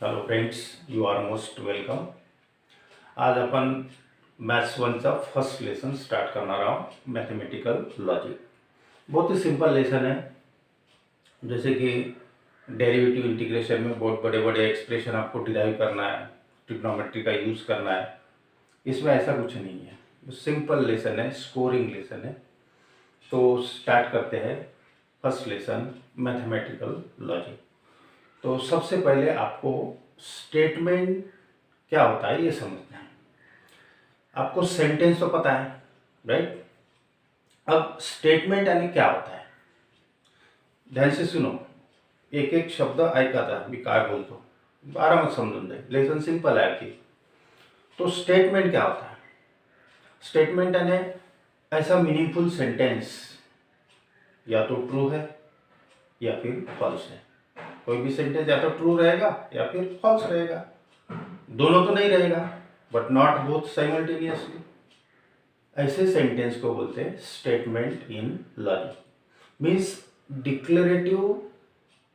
Hello friends, you are most welcome. आज आपण maths वनचा फर्स्ट लेसन स्टार्ट करणार आहोत, मैथमेटिकल लॉजिक. बहुत ही सिंपल लेसन है. जैसे कि डेरिवेटिव इंटीग्रेशन में बहुत बड़े बड़े एक्सप्रेशन आपको डिराइव करना है, ट्रिग्नोमेट्री का यूज़ करना है. इसमें ऐसा कुछ नहीं है, सिंपल लेसन है, स्कोरिंग लेसन है. तो स्टार्ट करते हैं फर्स्ट लेसन मैथमेटिकल लॉजिक. तो सबसे पहले आपको स्टेटमेंट क्या होता है ये समझना है. आपको सेंटेंस तो पता है, राइट. अब स्टेटमेंट यानी क्या होता है, ध्यान से सुनो. एक एक शब्द ऐकता मी काय बोलतो, आरामात समजून जाईल. लेसन सिंपल आहे की. तो स्टेटमेंट क्या होता है. स्टेटमेंट यानी ऐसा मीनिंगफुल सेंटेंस या तो ट्रू है या फिर फॉल्स है. कोई भी सेंटेंस या तो ट्रू रहेगा या फिर फॉल्स रहेगा, दोनों तो नहीं रहेगा, बट नॉट बोथ साइमल्टेनियसली. ऐसे सेंटेंस को बोलते हैं statement in logic. Means declarative,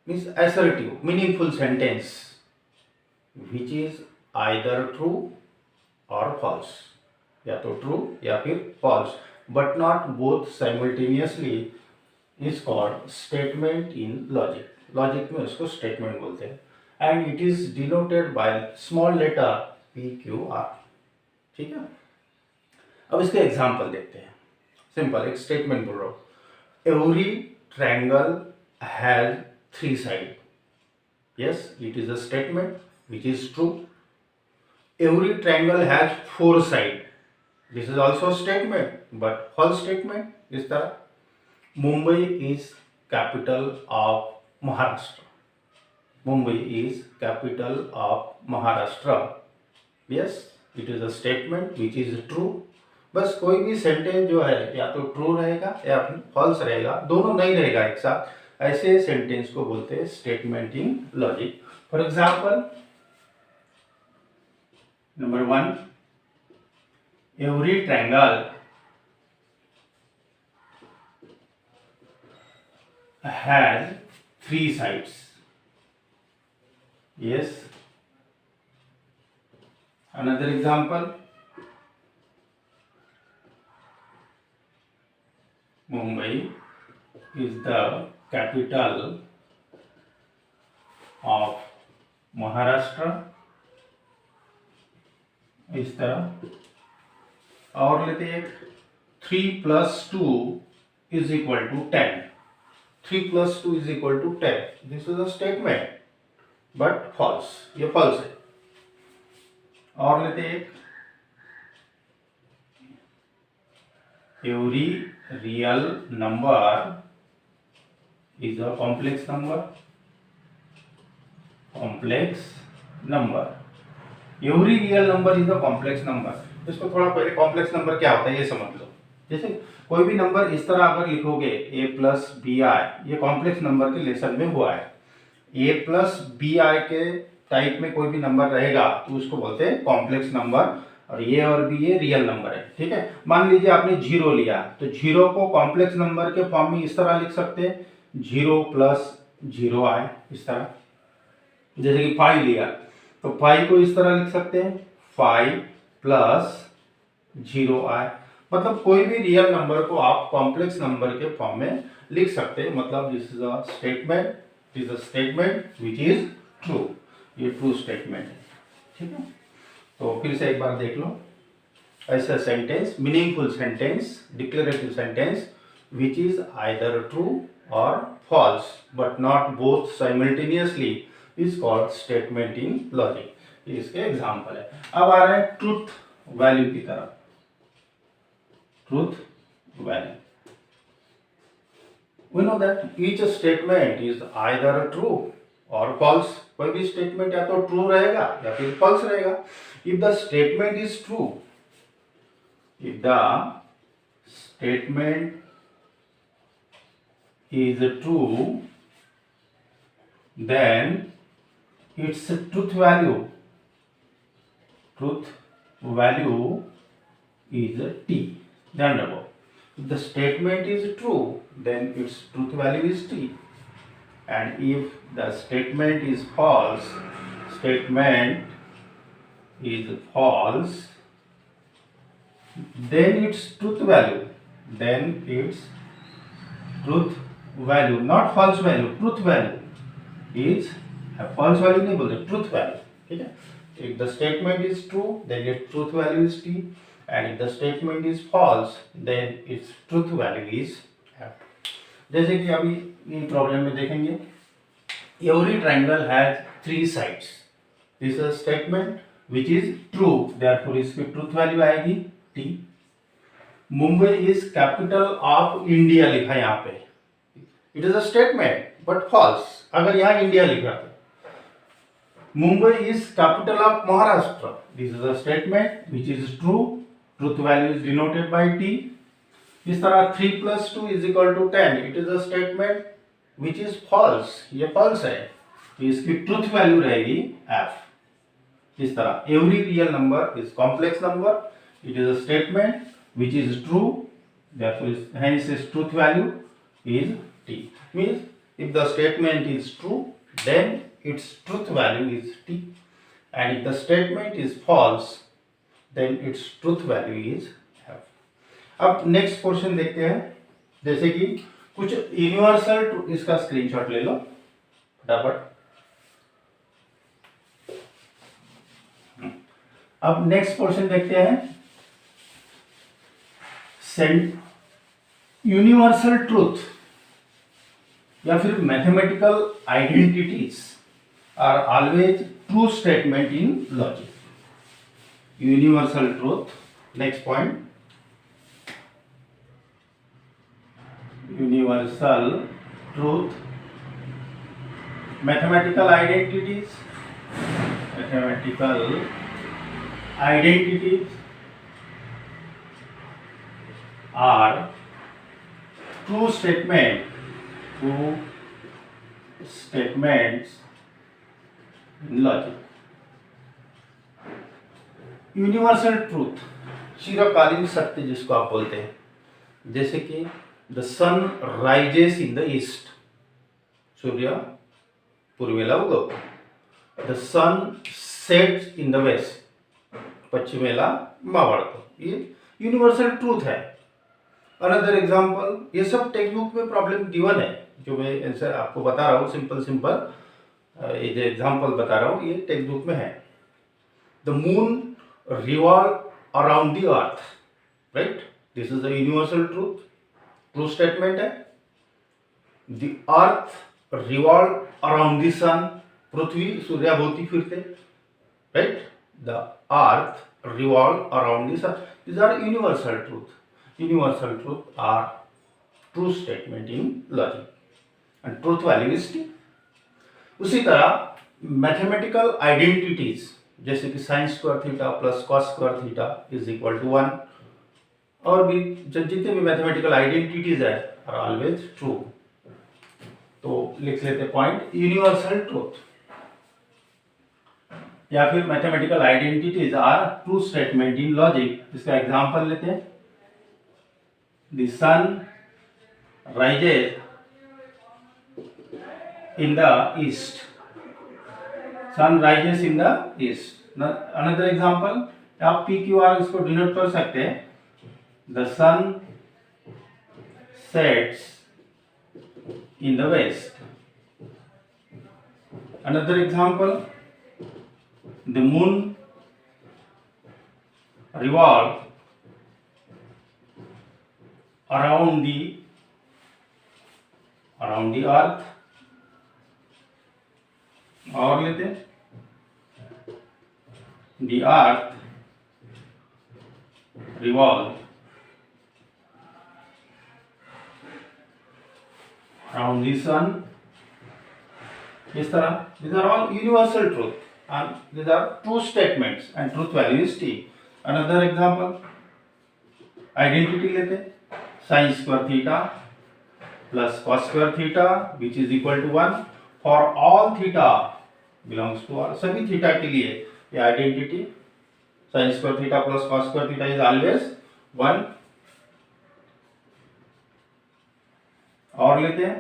means assertive, meaningful sentence which is either true और फॉल्स, या तो ट्रू या फिर false, but not both simultaneously is called statement in logic. Logic में उसको स्टेटमेंट बोलते हैं. And it is denoted by small letter PQR. ठीक है. अब इसके एग्जाम्पल देखते हैं. सिंपल एक स्टेटमेंट बोल रहा हूँ. Every triangle has 3 side. Yes, it is a statement which is true. Every triangle has 4 side. This is also statement but false statement. इस तरह Mumbai is capital of Maharashtra. Mumbai is capital of Maharashtra. Yes, it is a statement which is true. बस कोई भी sentence जो है या तो true रहेगा या फिर फॉल्स रहेगा, दोनों नहीं रहेगा एक साथ. ऐसे सेंटेंस को बोलते हैं statement in logic. For example number 1, every triangle has 3 sides. Yes. Another example. Mumbai is the capital of Maharashtra. इस तरह. और लेते हैं 3 + 2 is equal to 10. 3 + 2 is equal to 10. This is a statement but false, ये false है. और लेते एक, every real number is a complex number. Complex number, every real number is a complex number. इसको थोड़ा पहले कॉम्प्लेक्स नंबर क्या होता है ये समझ लो. जैसे कोई भी नंबर इस तरह अगर लिखोगे a + bi, ये कॉम्प्लेक्स नंबर के लेसन में हुआ है. a + bi के टाइप में कोई भी नंबर रहेगा तो उसको बोलते हैं कॉम्प्लेक्स नंबर. और a और b ये रियल नंबर है. ठीक है. मान लीजिए आपने 0 लिया तो 0 को कॉम्प्लेक्स नंबर के फॉर्म में इस तरह लिख सकते हैं, 0 + 0i. इस तरह. जैसे कि 5 लिया तो 5 को इस तरह लिख सकते हैं, 5 + 0i. मतलब कोई भी रियल नंबर को आप कॉम्प्लेक्स नंबर के फॉर्म में लिख सकते हैं. मतलब this is a statement, is a statement which is true. ये ट्रू स्टेटमेंट है. ठीक है. तो फिर से एक बार देख लो. ऐसा sentence, meaningful sentence, declarative sentence which is either true और false but not both simultaneously is called statement in logic. इसके एग्जाम्पल है. अब आ रहा है ट्रूथ वैल्यू की तरफ. Truth value, we know that each statement is either true or false. कोई भी स्टेटमेंट या तो ट्रू रहेगा या फिर फॉल्स रहेगा. if the statement is true, if the statement is true, then its truth value is t. ध्यान रखो. If the statement is true, then its truth value is t. And if the statement is false, statement is false, then its truth value, not false value, truth value is false value नहीं बोलते, truth value, ठीक है. If the statement is true, then its truth value is t, and if the statement is false, then its truth value is f. जैसे कि अभी ये problem में देखेंगे, every triangle has three sides. This is a statement which is true, therefore इसकी truth value आएगी t. Mumbai is capital of India लिखा है यहाँ पे, it is a statement but false. अगर यहाँ इंडिया लिखा था, Mumbai is capital of Maharashtra, this is a statement which is true, truth value is denoted by t. इस तरह 3 plus 2 is equal to 10, it is a statement which is false, ये false है, तो इसकी truth value रहेगी f. इस तरह every real number is complex number, it is a statement which is true, therefore hence its truth value is t. Means if the statement is true, then its truth value is t, and if the statement is false, then its truth value is f. अब next portion देखते हैं, जैसे कि कुछ universal, इसका screenshot ले लो फटाफट. अब नेक्स्ट पोर्शन देखते हैं, यूनिवर्सल ट्रूथ या फिर mathematical identities are always true statement in logic. Universal truth, next point, universal truth, mathematical identities are true statements in logic. Universal truth, चिरकालीन सत्य जिसको आप बोलते हैं, जैसे कि the sun rises in the east, सूर्य पूर्वेला उगवतो. The sun sets in the west, पश्चिमेला मावळतो. ये यूनिवर्सल ट्रूथ है. अनदर एग्जाम्पल, ये सब टेक्स्ट बुक में प्रॉब्लम गिवन है, जो मैं आंसर आपको बता रहा हूँ, सिंपल ये जो एग्जाम्पल बता रहा हूँ ये टेक्स्ट बुक में है. The moon revolve around the earth, right, this is the universal truth, true statement है. The earth revolve around the sun, पृथ्वी सूर्याभोवती फिरते, right. The earth revolve around the sun, these are universal truth. Universal truth are true statement in logic, and truth value is t. उसी तरह mathematical identities, जैसे कि sine square theta plus cos square theta is equal to 1, और भी जितने भी mathematical identities है are always true. तो लिख लेते पॉइंट, यूनिवर्सल ट्रूथ या फिर mathematical identities are true statement in logic. इसका एग्जांपल लेते हैं, the sun rises in the east, sun rises in the east. Another example, आप पी क्यू आर इसको डिनोट कर सकते हैं, the sun sets in the west. Another example, the moon revolve around the earth. और लेते हैं, the earth revolve around the sun. इस तरह, these are all universal truth, and these are true statements, and truth value is t. Another example, identity लेते, sin square theta plus cos square theta which is equal to 1 for all theta belongs to R. सभी theta के लिए ये identity sin square theta plus cos square theta is always 1. और लेते हैं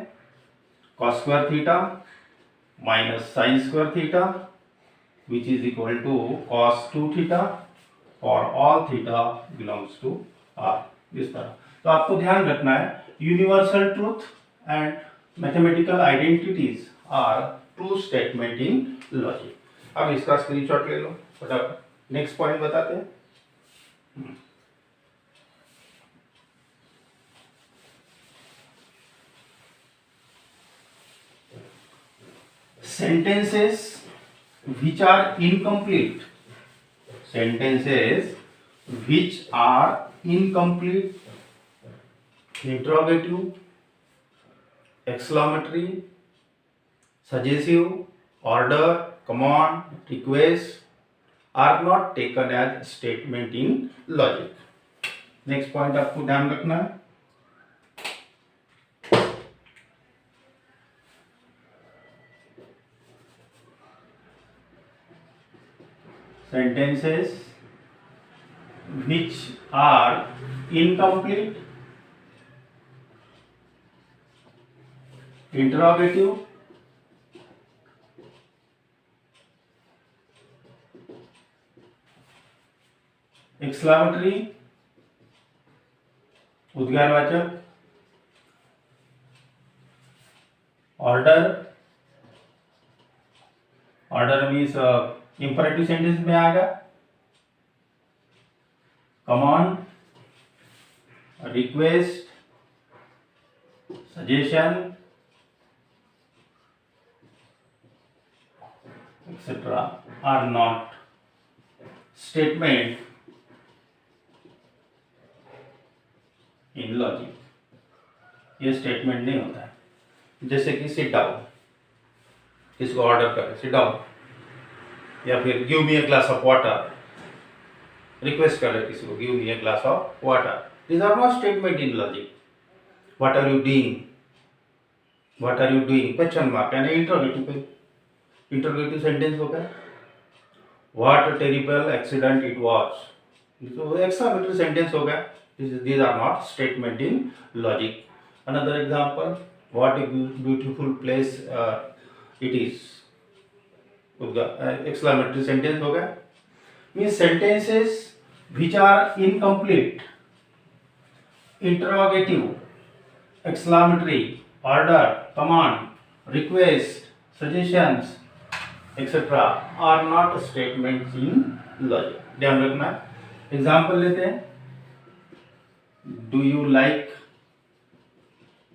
cos square theta minus sin square theta which is equal to cos 2 theta for all theta belongs to R। इस तरह तो आपको ध्यान रखना है universal truth and mathematical identities are true statement in logic. अब इसका स्क्रीनशॉट ले लो फटाफट। नेक्स्ट पॉइंट बताते हैं। sentences which are incomplete, sentences which are incomplete, interrogative, exclamatory, suggestive, order, command, request are not taken as statement in logic। next point आपको ध्यान रखना है। sentences which are incomplete, interrogative, exclamatory, उद्गारवाचक, order means imperative sentence में आएगा, command, request, suggestion etcetera are not statement in logic. ये statement नहीं होता है। जैसे कि सिट डाउन, किसको ऑर्डर करें सिट डाउन, या फिर give me a glass of water, request कर रहे किसी को give me a glass of water. These are not statement in logic. What are you doing, what are you doing, question mark यानी interrogative sentence हो गया। What a terrible accident it was, तो exclamatory sentence हो गया। these are not statement in logic। another example, what a beautiful place it is, exclamatory sentence हो गया। means sentences which are incomplete, interrogative, exclamatory, order, command, request, suggestions etc are not statements in logic। ध्यान रखना। Example लेते हैं। Do you like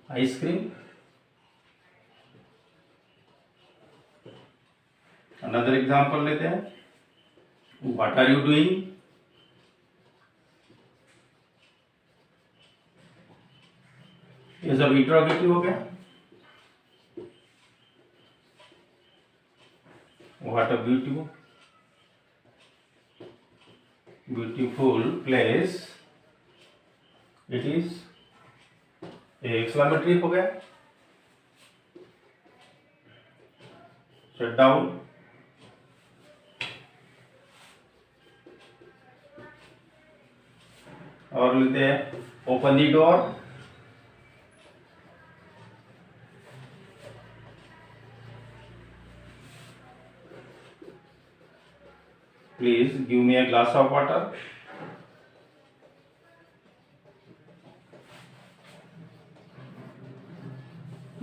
ice cream, another example लेते हैं। What are you doing, ये सब इंटरोगेटिव हो गया। What a beautiful place it is, exclamatory हो गया। शट डाउन, और लेते हैं open the door, please give me a glass of water.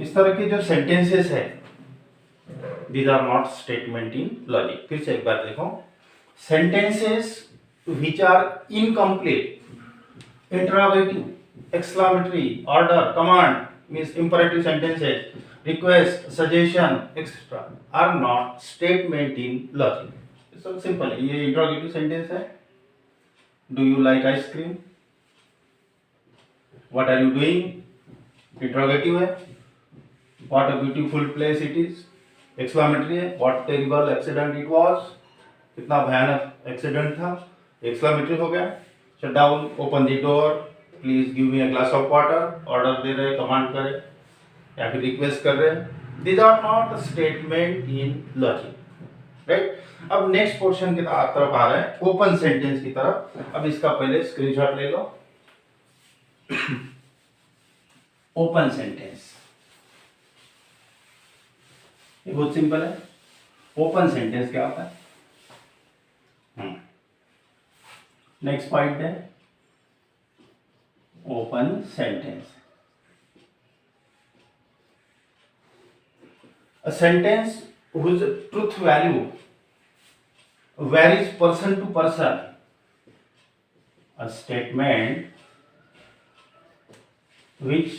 इस तरह के जो सेंटेंसेस है these are not statement in logic. फिर से एक बार देखो। Sentences which are incomplete, interrogative, exclamatory, order, command means imperative sentences, request, suggestion etcetera are not statement in logic. सब सिंपल है। ये इंटरोगेटिव सेंटेंस है। Do you like ice cream, what are you doing interrogative है। What a beautiful place it is, exclamatory है। What terrible accident it was, कितना भयानक accident था, exclamatory हो गया। Shut down, open the door, please give me a glass of water, order दे रहे, command करे या फिर रिक्वेस्ट कर रहे। These are not statement in logic, right? अब नेक्स्ट पोर्शन की तरफ आ रहे हैं, ओपन सेंटेंस की तरफ। अब इसका पहले स्क्रीनशॉट ले लो। ओपन सेंटेंस ये बहुत सिंपल है। ओपन सेंटेंस क्या होता है? नेक्स्ट पॉइंट है open sentence. A sentence whose truth value varies person to person. A statement which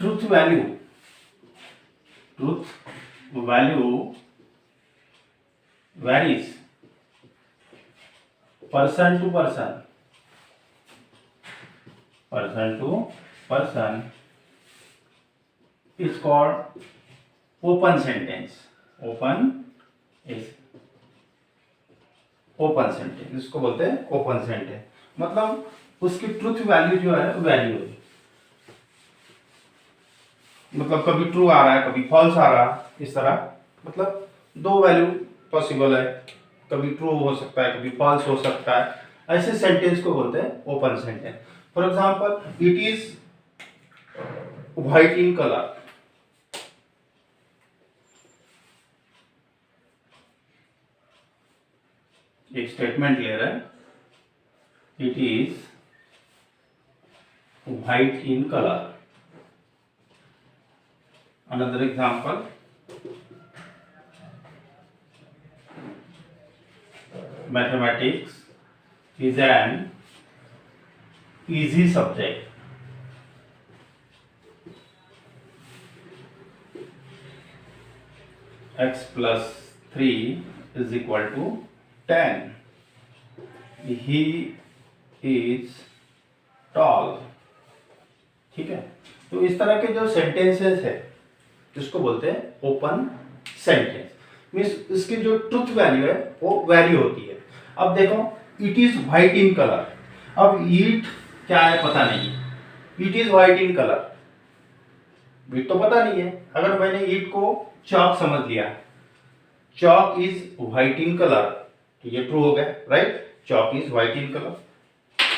truth value varies person to person is called open sentence. Open sentence इसको बोलते हैं open sentence. मतलब उसकी truth value जो है vary होगी, मतलब कभी ट्रू आ रहा है कभी फॉल्स आ रहा है, इस तरह मतलब दो वैल्यू पॉसिबल है, कभी ट्रू हो सकता है कभी फॉल्स हो सकता है, ऐसे सेंटेंस को बोलते हैं open sentence. For example it is white in colour. एक स्टेटमेंट ले रहा है it is white in colour. Another example mathematics is an easy subject. X plus 3 is equal to 10. He is tall. ठीक है, तो इस तरह के जो सेंटेंसेस है जिसको बोलते हैं ओपन सेंटेंस, मीन्स इसकी जो ट्रुथ वैल्यू है वो वैरी होती है। अब देखो it is white in colour, अब ईट क्या है पता नहीं, it is white in colour, it तो पता नहीं है। अगर मैंने ईट को चॉक समझ लिया, chalk is white in colour, तो ये ट्रू हो गया, right, chalk is white in colour,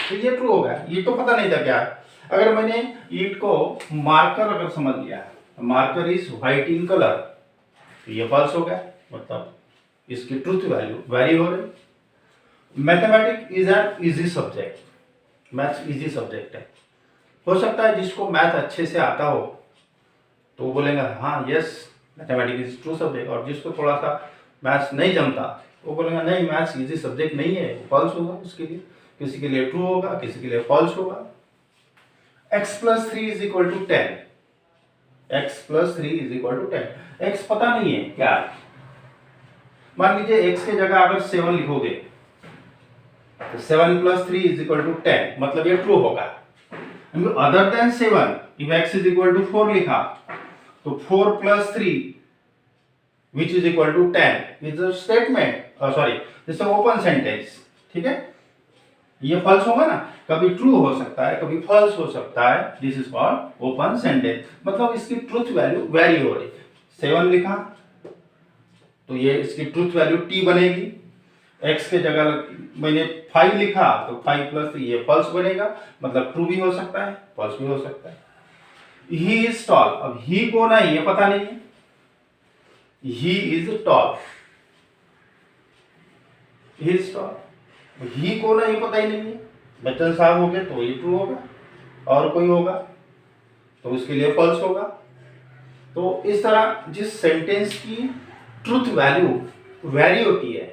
तो ये ट्रू हो गया, ये तो पता नहीं था क्या है। अगर मैंने ईट को मार्कर अगर समझ लिया, marker is white in colour, तो ये फॉल्स हो गया, मतलब इसकी ट्रुथ वैल्यू वैरी हो रही। Mathematics is an easy subject, maths easy subject है। हो सकता है जिसको मैथ अच्छे से आता हो तो वो बोलेंगे हाँ yes mathematics is true subject, और जिसको थोड़ा सा मैथ्स नहीं जमता वो बोलेंगे नहीं मैथ्स इजी सब्जेक्ट नहीं है, फॉल्स होगा उसके लिए, किसी के लिए ट्रू होगा किसी के लिए फॉल्स होगा। x plus 3 is equal to 10, x plus 3 is equal to 10, x पता नहीं है क्या है। मान लीजिए x के जगह अगर 7 लिखोगे तो 7 plus 3 is equal to 10, मतलब ये ट्रू होगा। Other than 7, if x is equal to 4 लिखा तो 4 plus 3 which is equal to 10 is a statement, sorry this is an open sentence, ठीक है। ये फॉल्स होगा ना, कभी ट्रू हो सकता है कभी फॉल्स हो सकता है, this is called open sentence. मतलब इसकी ट्रुथ वैल्यू वेरी हो रही, 7 लिखा तो ये इसकी ट्रुथ वैल्यू t बनेगी, x के जगह मैंने 5 लिखा तो 5 प्लस 3 ये फॉल्स बनेगा, मतलब ट्रू भी हो सकता है फॉल्स भी हो सकता है। ही इज टॉल, अब ही कौन है ये पता नहीं है, he is tall, he is tall, he कौन है ये पता ही नहीं है। बच्चन साहब हो गए तो ये ट्रू होगा, और कोई होगा तो उसके लिए फॉल्स होगा। तो इस तरह जिस सेंटेंस की ट्रुथ वैल्यू वैरी होती है,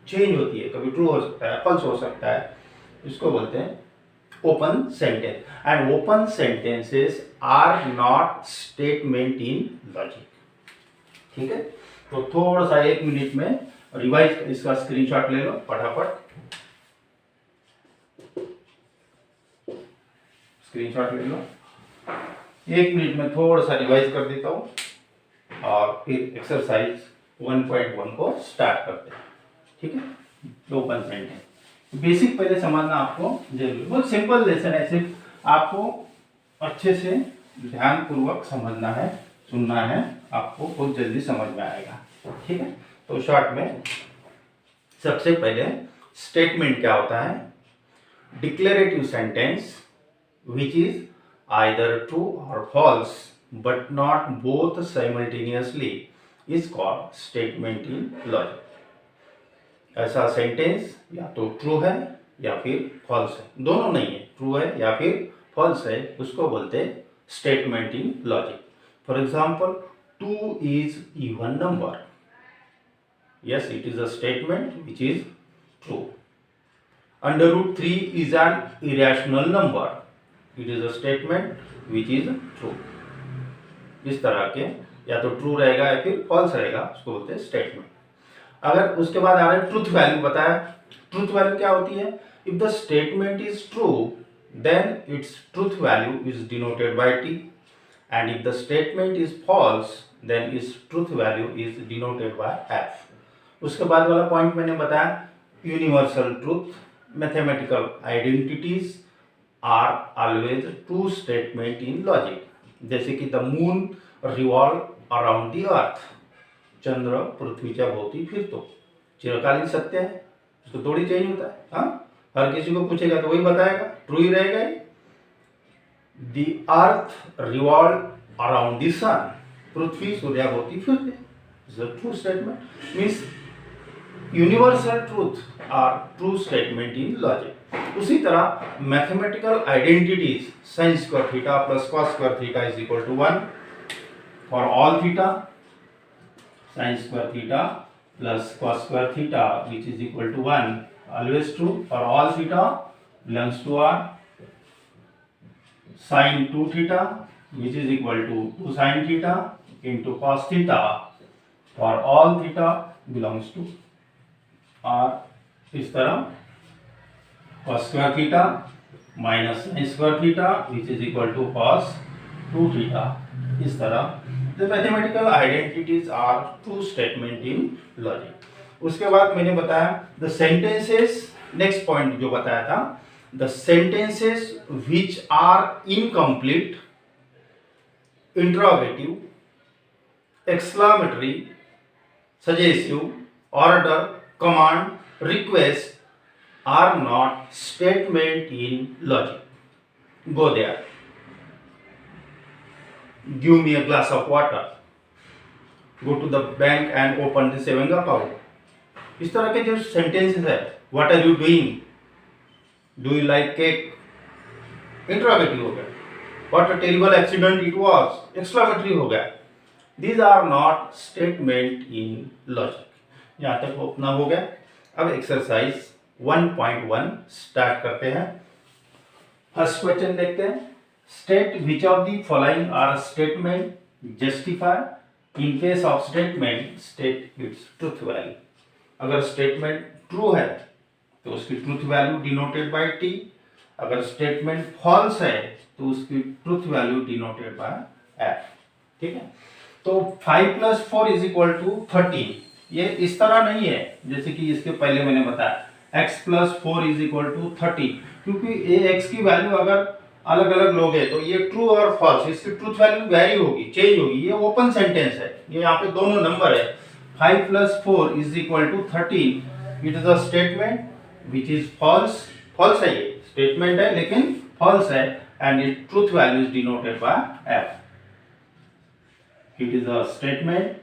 चेंज होती है, कभी ट्रू हो सकता है फॉल्स हो सकता है, इसको बोलते हैं open sentence. And open sentences are not statement in logic, ठीक है। तो थोड़ा सा 1 मिनट में रिवाइज इसका स्क्रीनशॉट ले लो फटाफट, स्क्रीनशॉट ले लो। 1 मिनट में थोड़ा सा रिवाइज कर देता हूँ और फिर एक्सरसाइज 1.1 को स्टार्ट करते हैं, ठीक है। ओपन सेंटेंस बेसिक पहले समझना आपको जरूरी, बहुत सिंपल लेसन है, सिर्फ आपको अच्छे से ध्यान पूर्वक समझना है, सुनना है, आपको बहुत जल्दी समझ में आएगा, ठीक है। तो शॉर्ट में सबसे पहले स्टेटमेंट क्या होता है, declarative sentence which is either true or false but not both simultaneously is called statement in logic। ऐसा सेंटेंस या तो ट्रू है या फिर फॉल्स है, दोनों नहीं है, ट्रू है या फिर फॉल्स है, उसको बोलते हैं statement in logic. For example 2 is even number, yes it is a statement which is true. Under root 3 is an irrational number, it is a statement which is true. इस तरह के या तो ट्रू रहेगा या फिर फॉल्स रहेगा, उसको बोलते हैं स्टेटमेंट। अगर उसके बाद आ रहा है ट्रूथ वैल्यू बताया। ट्रूथ वैल्यू क्या होती है? If the statement is true then its truth value is denoted by T, and if the statement is false then its truth value is denoted by F. उसके बाद वाला point मैंने बताया universal truth, mathematical identities are always true statement in logic. जैसे कि the moon revolve around the earth, चंद्र पृथ्वीच्या भोवती फिरतो, चिरकालीन सत्य है, उसको थोड़ी चेंज होता है। हाँ, हर किसी को पूछेगा तो वही बताएगा, ट्रू ही रहेगा ही। The earth revolve around the sun, पृथ्वी सूर्याभोवती फिरते, is a true statement. Means universal truth are true statement in logic. उसी तरह mathematical identities sin square theta plus cos square theta is equal to 1 for all theta, sin square theta plus cos square theta which is equal to 1 always true for all theta belongs to R, sin 2 theta which is equal to 2 sin theta into cos theta for all theta belongs to R। इस तरह cos square theta minus sin square theta which is equal to cos 2 theta। इस तरह the mathematical identities are true statement in logic। उसके बाद मैंने बताया the sentences, next point जो बताया था, the sentences which are incomplete, interrogative, exclamatory, suggestive, order, command, request are not statement in logic. Go there. Give me a glass of water. Go to the bank and open the saving account. इस तरह के जो sentences है, what are you doing? Do you like cake? Interrogative हो गया. What a terrible accident it was. Exclamatory हो गया. These are not statement in logic. यहाँ तक अपना हो गया। अब एक्सरसाइज 1.1 स्टार्ट करते हैं। फर्स्ट क्वेश्चन देखते हैं। State which of the following are statement, justify in case of statement state its truth value. अगर स्टेटमेंट ट्रू है तो उसकी truth value denoted by T, अगर स्टेटमेंट फॉल्स है तो उसकी truth value denoted by F. ठीक है, तो 5 + 4 = 13। ये इस तरह नहीं है जैसे कि इसके पहले मैंने बताया x + 4 = 30, क्योंकि ये x की वैल्यू अगर अलग अलग लोगे तो ये ट्रू और फॉल्स, इसकी ट्रूथ वैल्यू वेरी होगी, चेंज होगी। ये ओपन सेंटेंस है, ये यहाँ पे दोनों नंबर है। 5 + 4 = 13, it is a statement which is false. False है, ये स्टेटमेंट है लेकिन फॉल्स है, and it truth value is denoted by f। It is a statement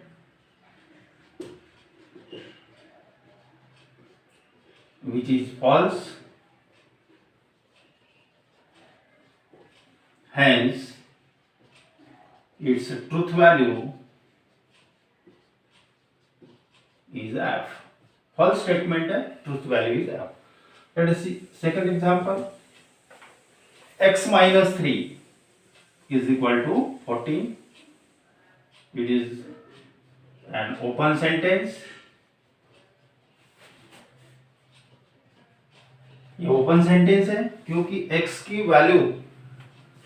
which is false, hence its truth value is f। False statement है, truth value is f। Let us see second example। x - 3 = 14। It is an open sentence। ये open sentence है क्योंकि x की value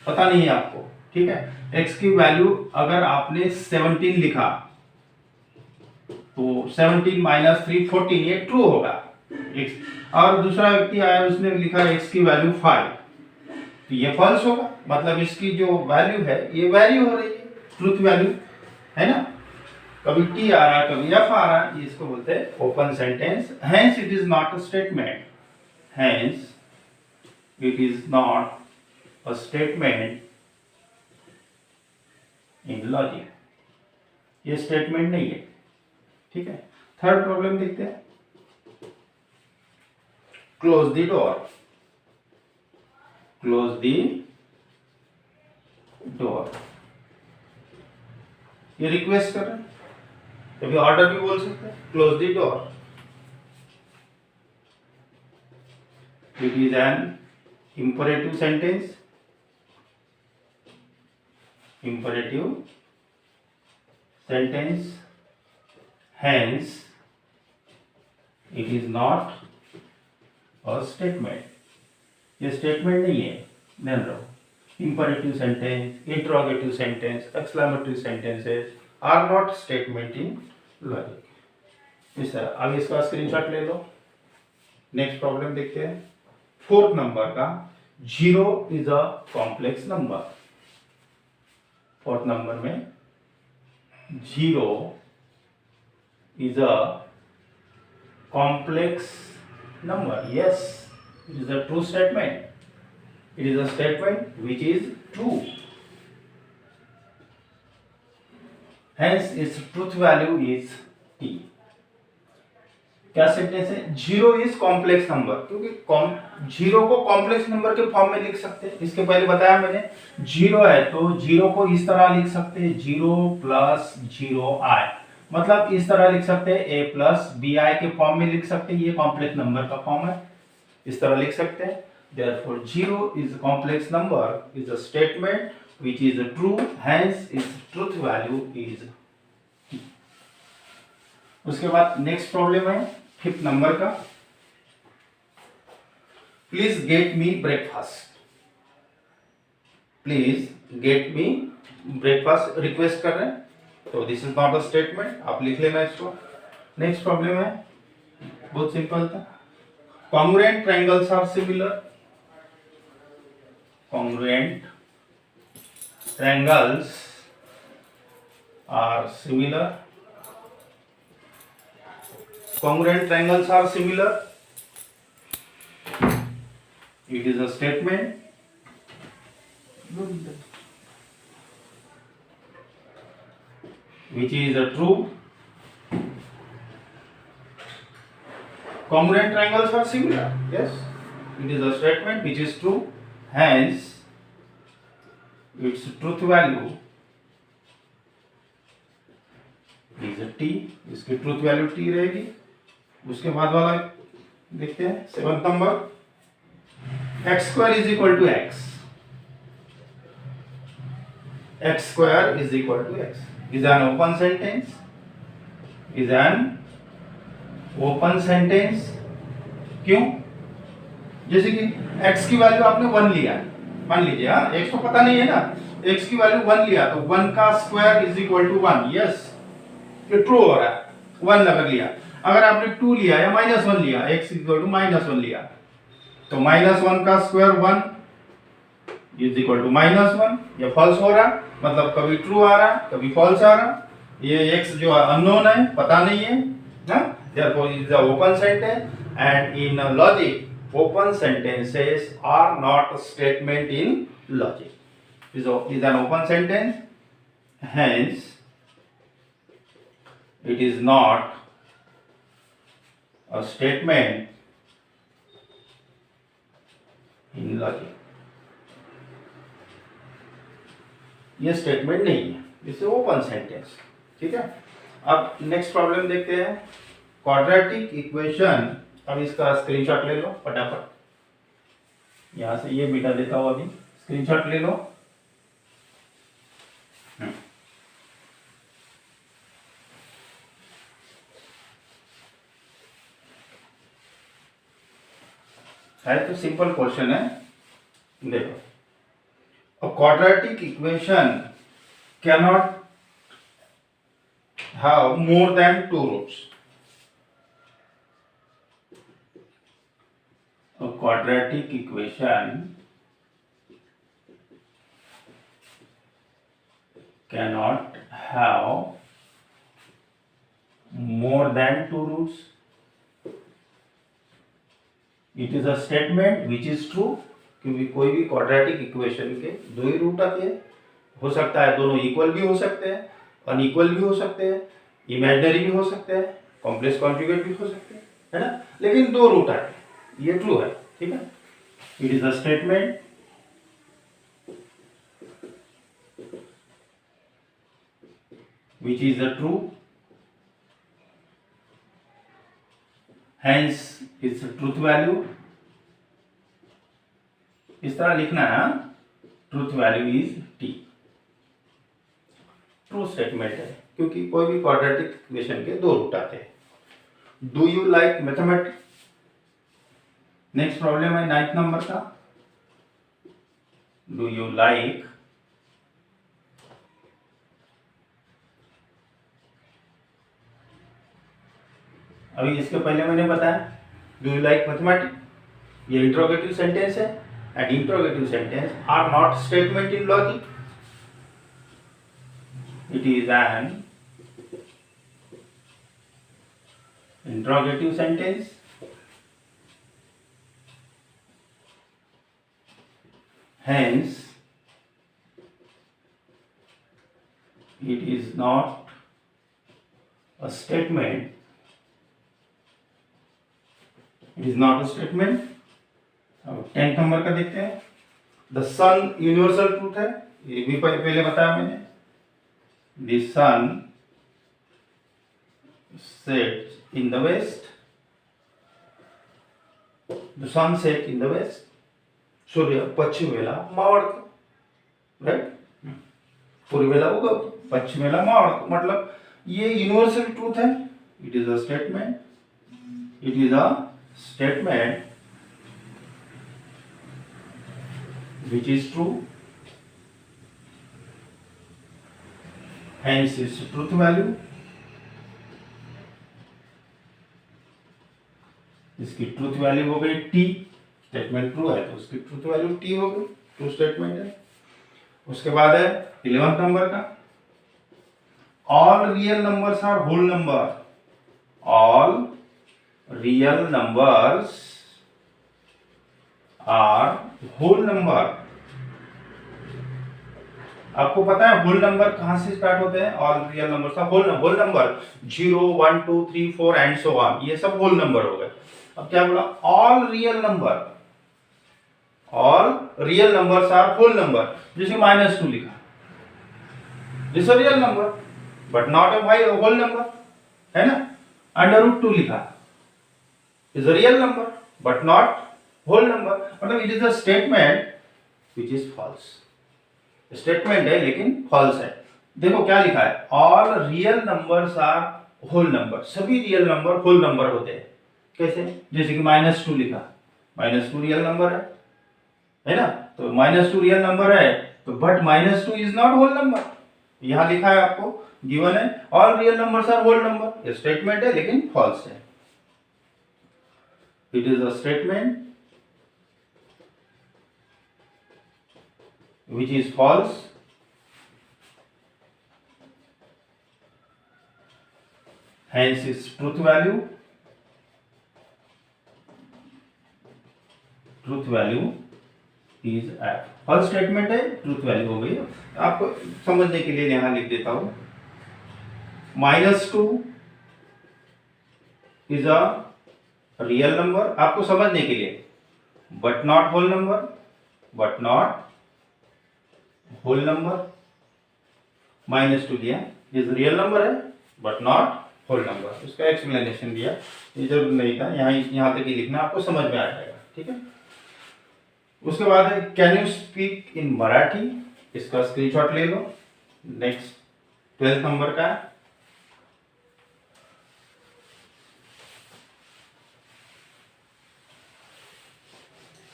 पता नहीं है आपको। ठीक है, x की वैल्यू अगर आपने 17 लिखा तो 17 - 3 14, ये ट्रू होगा। और दूसरा व्यक्ति आया उसने लिखा x की वैल्यू 5, तो ये फॉल्स होगा। मतलब इसकी जो वैल्यू है ये वैरी हो रही है, ट्रूथ वैल्यू है ना, कभी टी आ रहा है कभी एफ आ रहा है, इसको बोलते हैं open sentence. Hence it is not a statement, hence it is not a statement in logic, ये स्टेटमेंट नहीं है। ठीक है, थर्ड प्रॉब्लम देखते हैं। Close the door, close the door, ये रिक्वेस्ट कर रहे हैं, कभी ऑर्डर भी बोल सकते हैं, close the door. It is N imperative sentence, imperative sentence, hence it is not a statement, ये स्टेटमेंट नहीं है, ध्यान रखो। imperative sentence, interrogative sentence, exclamatory sentences are not statement in logic। इस तरह अब इसका स्क्रीनशॉट ले लो। नेक्स्ट प्रॉब्लम देखते हैं, 4th नंबर का, 0 is a complex number. 4th number में 0 is a complex number. Yes, it is a true statement, it is a statement which is true, hence it's truth value is t। क्या sentence है, 0 is complex number, क्योंकि 0 को complex number के form में लिख सकते हैं। इसके पहले बताया मैंने, 0 है तो 0 को इस तरह लिख सकते हैं, 0 प्लस 0i, मतलब इस तरह लिख सकते हैं, a प्लस bi के फॉर्म में लिख सकते हैं, ये कॉम्प्लेक्स नंबर का फॉर्म है, इस तरह लिख सकते हैं। Therefore 0 is a complex number, is a statement which is true, hence its truth value is t। उसके बाद नेक्स्ट प्रॉब्लम है 5th नंबर का, please get me breakfast, please get me breakfast request कर रहे हैं, तो this is not a statement, आप लिख लेना इसको। नेक्स्ट प्रॉब्लम है, बहुत सिंपल था, congruent triangles are similar, congruent triangles are similar, congruent triangles are similar, it is a statement which is a true, congruent triangles are similar, yes, it is a statement which is true, hence its truth value is a t, इसकी truth value t रहेगी। उसके बाद वाला देखते हैं 7th number, x square is equal to x, x square is equal to x is an open sentence, is an open sentence। क्यों? जैसे कि x की वैल्यू आपने 1 लिया, मान लीजिए, हाँ x तो पता नहीं है ना, x की वैल्यू 1 लिया तो 1 का square is equal to 1, yes, ये ट्रू हो रहा है। 1 अगर लिया, अगर आपने 2 लिया या -1 लिया, x इक्वल टू -1 लिया, तो -1 का स्क्वायर 1 इज इक्वल टू -1, ये फॉल्स हो रहा, मतलब कभी ट्रू आ रहा कभी फॉल्स आ रहा, ये x जो अननोन है, पता नहीं है, therefore it is an open sentence, and in logic open sentences are not a statement in logic, is an open sentence, hence it is not a statement in logic, ये statement नहीं है, इसे open sentence. ठीक है, अब next problem देखते हैं, quadratic equation. अब इसका स्क्रीनशॉट ले लो फटाफट, यहां से ये मिटा देता हूं, अभी स्क्रीनशॉट ले लो। है तो सिंपल क्वेश्चन है, देखो, a quadratic equation cannot have more than 2 roots. A quadratic equation cannot have more than 2 roots. It is a statement which is true, क्योंकि कोई भी क्वाड्रेटिक इक्वेशन के 2 ही रूट आते हैं, हो सकता है दोनों इक्वल भी हो सकते हैं, अनइक्वल भी हो सकते हैं, इमेजिनरी भी हो सकते हैं, कॉम्प्लेक्स कॉन्जुगेट भी हो सकते हैं, है ना, लेकिन 2 रूट आते हैं, ये ट्रू है, ठीक है। It is a statement which is a true, hence its truth value, इस तरह लिखना है, truth value is T. True statement है क्योंकि कोई भी क्वाड्रेटिक इक्वेशन के दो रूट आते हैं। Do you like mathematics? Next problem है 9th नंबर का। डू यू लाइक अभी इसके पहले मैंने बताया डू यू लाइक मैथमेटिक्स, ये इंट्रोगेटिव सेंटेंस है and interrogative sentence are not statement in logic, it is an interrogative sentence hence it is not a statement, it is not a statement। अब 10th number का देखते हैं। The sun universal truth है, ये भी पहले बताया मैंने। The sun sets in the west, the sun set in the west, सूर्य पश्चिम वेला मावळतो, राइट, पूर्व वेला उगवतो, पश्चिम वेला मावळतो, मतलब ये यूनिवर्सल ट्रूथ है। It is a statement, it is a statement which is true, hence its truth value, इसकी ट्रूथ वैल्यू हो गई टी, स्टेटमेंट ट्रू है तो उसकी ट्रूथ वैल्यू टी हो गई, ट्रू स्टेटमेंट है। उसके बाद है 11th नंबर का, all real numbers are whole number, all real numbers are whole number. आपको पता है होल नंबर कहां से स्टार्ट होते हैं? All real numbers are whole number 0 1 2 3 4 and so on, ये सब होल नंबर हो गए। अब क्या बोला? All real number, all real numbers are whole number. जैसे -2 लिखा, this a real number but not a whole number, है ना। √2 लिखा, is a real number but not whole number, मतलब it is a statement which is false. Statement है लेकिन false है। देखो क्या लिखा है, all real numbers are whole number, सभी रियल नंबर होल नंबर होते हैं। कैसे? जैसे कि -2 लिखा, -2 रियल नंबर है ना, तो -2 रियल नंबर है तो but -2 is not whole number. यहां लिखा है आपको, गिवन है all real numbers are whole number, ये स्टेटमेंट है लेकिन फॉल्स है। It is a statement which is false, hence its truth value is f। False statement है, ट्रूथ वैल्यू हो गई। आपको समझने के लिए यहां लिख देता हूं, -2 इज अ रियल नंबर, आपको समझने के लिए, but not whole number, but not whole number. -2 दिया, इज रियल नंबर है बट नॉट होल नंबर, उसका एक्सप्लेनेशन दिया, ये जरूर नहीं था, यहां तक ही लिखना, आपको समझ में आ जाएगा, ठीक है। उसके बाद है can you speak in Marathi, इसका स्क्रीनशॉट ले लो। नेक्स्ट 12th नंबर का,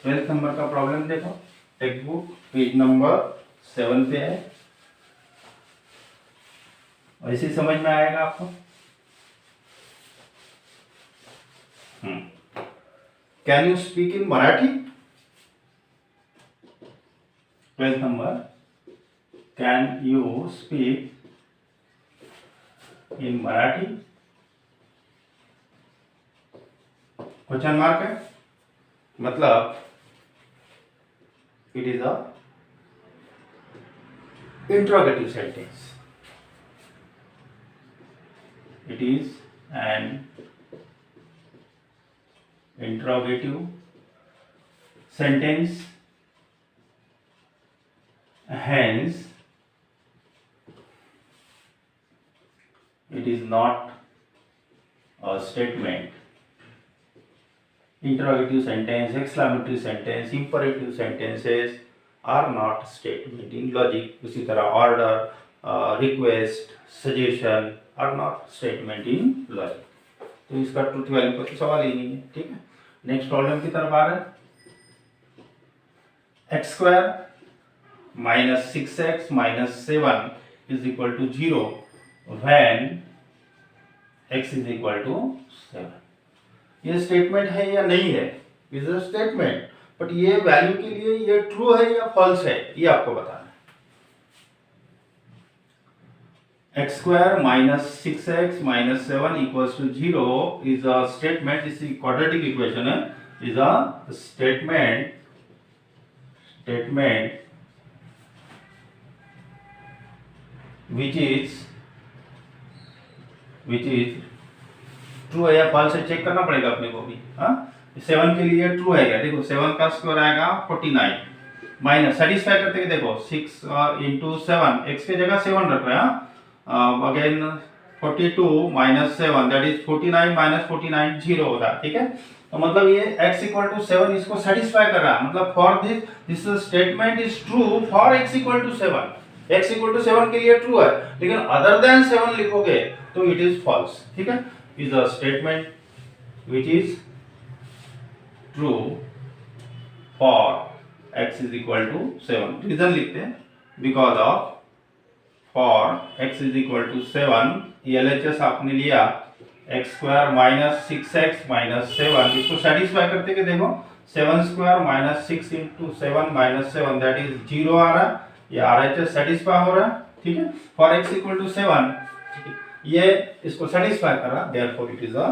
ट्वेल्थ नंबर का प्रॉब्लम देखो, टेक्स्ट बुक पेज नंबर 7 पे है, ऐसे ही समझ में आएगा आपको। Can you speak in Marathi, 12th number, can you speak in Marathi, question mark है, मतलब it is a interrogative sentence, it is an interrogative sentence, hence it is not a statement. Interrogative sentence, exclamatory sentence, imperative sentences are not statement in logic. उसी तरह order, request, suggestion are not statement in logic. तो इसका truth value का तो सवाल ही नहीं है, ठीक है। नेक्स्ट प्रॉब्लम की तरफ आ रहे हैं। X square minus 6x minus 7 is equal to 0 when x is equal to 7। ये स्टेटमेंट है या नहीं है? इज अ स्टेटमेंट, बट ये वैल्यू के लिए ये ट्रू है या फॉल्स है, ये आपको बताना है। X square minus 6x minus 7 equals to 0 is a statement, इस क्वाड्रेटिक इक्वेशन है, is a statement which is true है या फॉल्स है, चेक करना पड़ेगा अपने को भी। हाँ, 7 के लिए ट्रू है क्या? देखो 7 का स्क्वायर आएगा 49 माइनस, सेटिस्फाई करते हैं, देखो 6 इंटू 7, x की जगह 7 रख रहे हैं। Again 42 minus 7 that is 49 minus 49 0 होता है, ठीक है। तो मतलब ये x इक्वल टू 7 इसको सेटिस्फाई कर रहा है, मतलब for this statement is true for x equal to 7। x equal to 7 के लिए ट्रू है, लेकिन अदर देन 7 लिखोगे तो इट इज फॉल्स, ठीक है। Is a statement which is true for x is equal to 7। Reason लिखते हैं, because of for x is equal to 7, LHS आपने लिया x square minus 6x minus 7, इसको सेटिस्फाई करते कि देखो 7 square minus 6 into 7 minus 7 that is 0 आ रहा है, ये RHS सेटिस्फाई हो रहा है, ठीक है। फॉर x इक्वल टू 7 ये इसको सेटिस्फाई कर रहा है, therefore it is a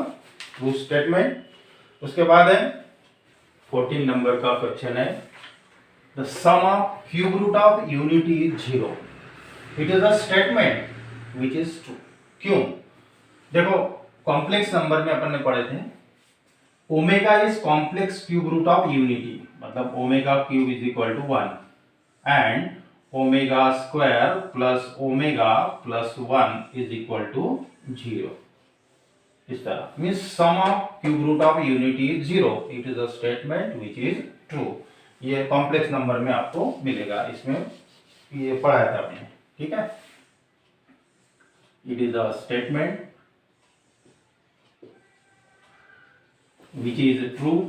true statement. उसके बाद है 14 नंबर का क्वेश्चन है, the sum of cube root of unity is 0। It is a statement which is true. क्यों? देखो कॉम्प्लेक्स नंबर में अपन ने पढ़े थे omega is complex cube root of unity, मतलब omega cube is equal to 1 and omega square plus omega plus 1 is equal to 0। इस तरह means sum of cube root of unity is 0, it is a statement which is true. ये complex number में आपको मिलेगा, इसमें ये पढ़ाया था आपने, ठीक है। It is a statement which is true,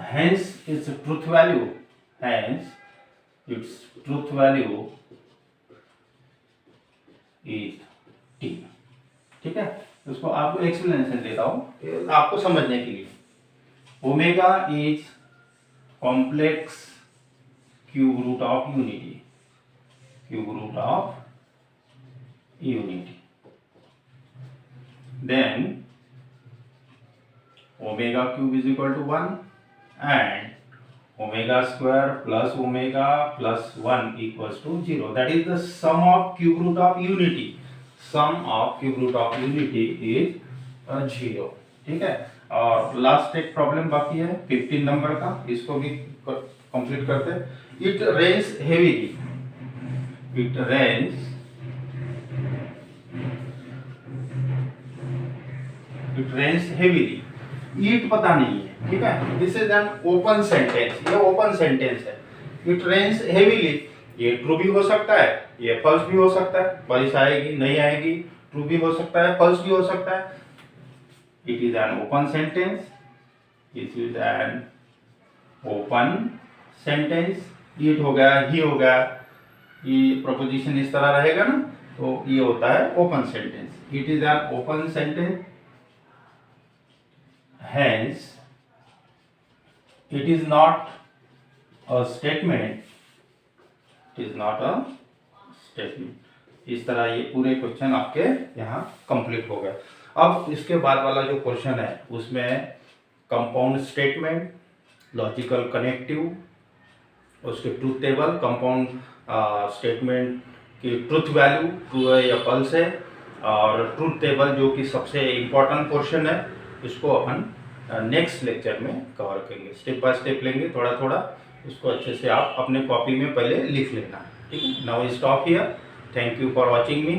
hence its truth value is t, ठीक है। उसको आपको एक्सप्लेनेशन देता हूं आपको समझने के लिए। Omega is complex cube root of unity, then omega cube is equal to 1 and omega square plus omega plus 1 equals to 0, that is the sum of cube root of unity is 0, ठीक है। और last एक problem बाकी है 15 number का, इसको भी complete करते हैं। It rains heavily, it rains heavily, it पता नहीं है, ठीक है। This is an open sentence, ये ओपन सेंटेंस है। इट रेन्स हेवीली, ये ट्रू भी हो सकता है, ये फॉल्स भी हो सकता है, बारिश आएगी नहीं आएगी, ट्रू भी हो सकता है, फॉल्स भी हो सकता है। It is an open sentence, this is an open sentence. It हो गया, ही हो गया, ये प्रोपोजिशन इस तरह रहेगा ना, तो ये होता है open sentence. It is an open sentence, hence it is not a statement, इस तरह ये पूरे क्वेश्चन आपके यहाँ कंप्लीट हो गए। अब इसके बाद वाला जो क्वेश्चन है उसमें कंपाउंड स्टेटमेंट, लॉजिकल कनेक्टिव, उसके ट्रूथ टेबल, कंपाउंड स्टेटमेंट की ट्रूथ वैल्यू ट्रू है या फॉल्स है, और ट्रूथ टेबल जो कि सबसे इम्पोर्टेंट पोर्शन है, इसको अपन नेक्स्ट लेक्चर में कवर करेंगे। स्टेप बाय स्टेप लेंगे थोड़ा थोड़ा, इसको अच्छे से आप अपने कॉपी में पहले लिख लेना। ठीक है, now stop here. Thank you for watching me.